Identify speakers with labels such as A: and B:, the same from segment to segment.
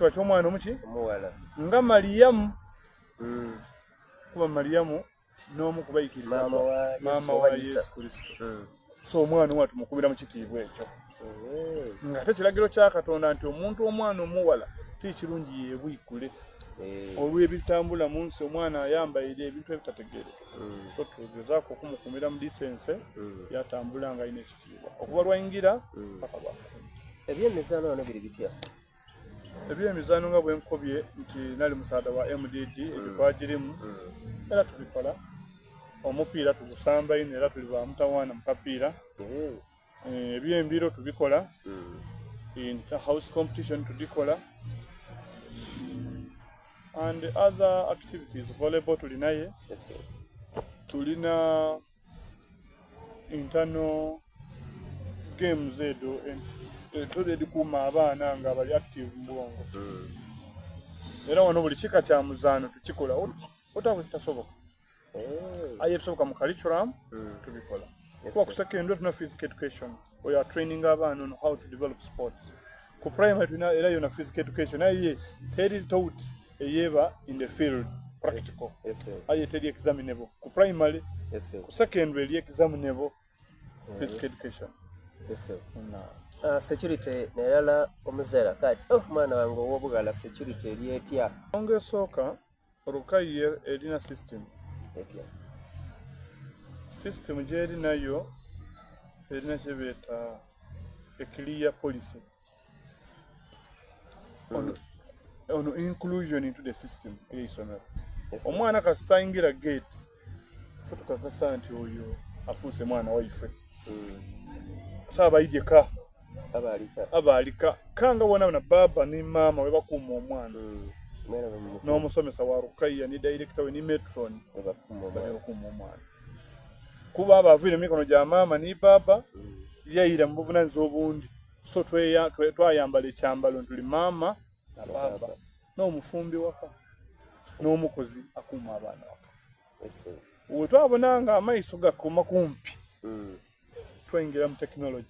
A: ekitiibwa ky'omwana omuki
B: omuwala
A: nga Mariyamu kuba Mariyamu n'omu ku bayikiriza maama wa Yesu Kristo. So omwana owa tumukubira mu kitiibwa ekyo nga ate kiragiro kya Katonda nti omuntu omwana omuwala tikirungi yeebwikule olw'ebitambula mu nsi omwana ayambaire ebintu ebitategeereka. So tugezaako okumukumira mu lisense yatambula nga alina ekitiibwa okuva lwayingira paka lwafuna.
B: Ebyemizaano wano biri bitya?
A: Ebyemizaano nga bwe nkobye nti nali musaada wa MDD ebikwagirimu era tubikola. Omupiira tugusamba ino era tuli ba mutawaana mu kapiira. Ebyembiro tubikola. Inter-house competition tubikola. And other activities, volleyball tulinaye. Tulina internal games edo tuli edikuuma abaana nga bali active mu bwongo. Era wano buli kika kya muzaano tukikola otawe kitasoboka. Aye ebisoboka mu curriculum tubikola. Kuba ku secondary tuna physical education. We are training abaana on how to develop sports. Ku primary tuna era yona physical education. Aye teri taught eyeba in the field practical. Aye teri examinable. Ku primary ku secondary examinable physical education.
B: Security neyala omuzaala kati mwana wange ow'obugala security eri etya?
A: Ongesooka Rukaye erina system
B: etya?
A: System gyeri nayo erina kyebeeta a clear policy on inclusion into the system ey'isomero. Omwana kasitayingira gate so tukakasa nti oyo afuuse mwana waife saabayijeka abaalika kanga wona na baba ni mama we bakuuma omwana n'omusomesa wa Rukaye ni director we ni metron bakuuma omwana kuba abaviire emikono gya maama ni baba yayira mu buvunaanyizibwa obundi so twayambala ekyambalo tuli maama na baba n'omufumbi waka n'omukozi akuuma abaana waka. We twabona nga amaiso gakuuma kumpi twayingira mu technology.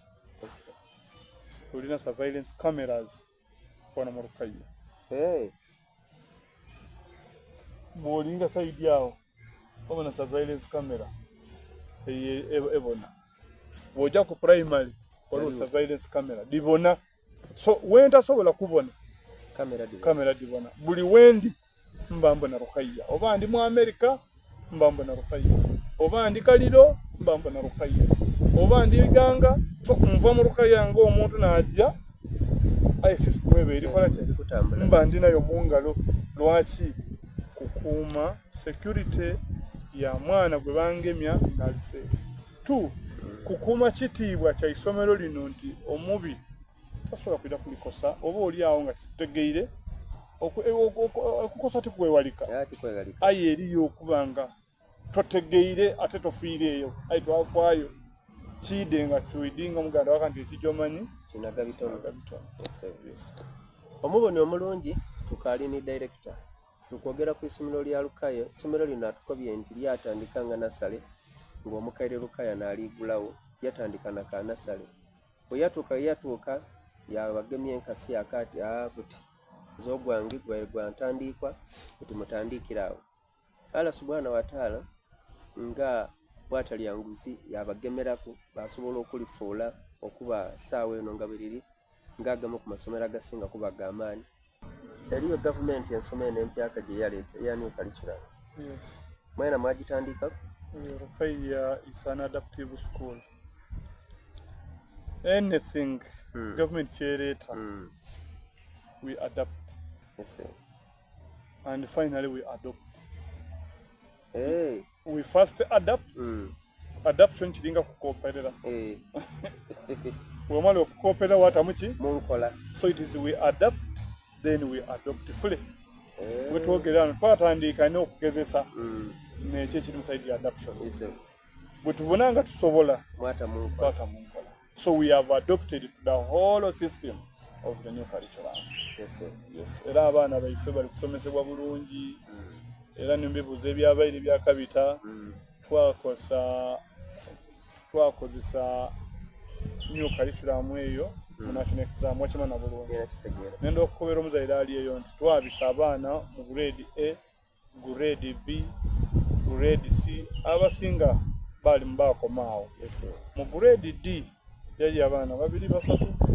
A: Tulina surveillance cameras wana mu Rukaye. Bw'olinga side yawo obona surveillance camera ebona. Bw'ojja ku primary waliwo surveillance camera dibona. So wentasobola kubona kamera dibona. Buli wendi mba mbona Rukaye. Oba ndi mu America mba mbona Rukaye. Oba ndi Kaliro mba mbona Rukaye. Oba ndi Ganga so nva mu Rukaye ngo omuntu najja aye system ebe erikola kye kutambula mba ndi nayo mu ngalo. Lwaki? Kukuuma security ya mwana gwe bangemya ngalise. 2 kukuuma kitiibwa kya isomero lino nti omubi tasobola kuja kulikosa oba oli awo nga kitegeire okukosa tikwewalika aye eriyo okubanga totegeire ate tofiireeyo aye twafaayo kide nga tuidinga muganda wakanti ekijomanyi
B: kinaga bitono. Omuboni omulungi tukali ni director tukwogera ku isomero lya Rukaye. Isomero lino atukobye nti lyatandika nga nasale ng'omukaire Rukaye n'aligulawo yatandika na ka nasale bwe yatuuka yabagemye enkasi akati buti z'ogwange gwantandikwa kuti mutandikirawo. Allah subhanahu wa ta'ala nga bwatalya nguzi yabagemerako basobola okulifuula okuba saawa eno nga biriri ng'agamu ku masomero agasinga kuba g'amaanyi. Eriyo gavumenti ensoma eno empyaka gye yaleeta eya new curriculum. Mwena mwagitandika?
A: Rukaye is an adaptive school. Anything government kyeleeta we adapt. And finally we adopt. We first adapt. Adaption kiringa kukooperera. Wamali okukooperera watamuki
B: munkola. So
A: it is we adapt then we adopt fully. We twogera twatandika n'okugezesa nekyo kiri mu side ya adoption. Bwe tubona nga tusobola mwata munkola. So we have adopted the whole system of the new curriculum. Yes. Era abaana baife bali kusomesebwa bulungi. Era nimbibuza ebyabaire byakabita twakozesa new curriculum eyo mu national exam wakimana bulungi
B: era kitegeera
A: nenda okukobera omuzaire ali eyo nti twabisa abaana mu grade A grade B grade C abasinga bali mbakomaawo mu grade D yali abaana 2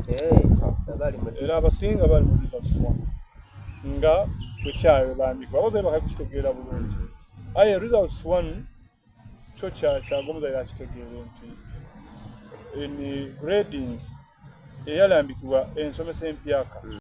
A: 3
B: abali mu
A: era abasinga bali mu division 1 nga bwekyayo bambikwa abazaire bakakitegeera bulungi aye results 1 kyo kyagomuzaire akitegeere nti ni grading eyalambikibwa ensomesa empyaka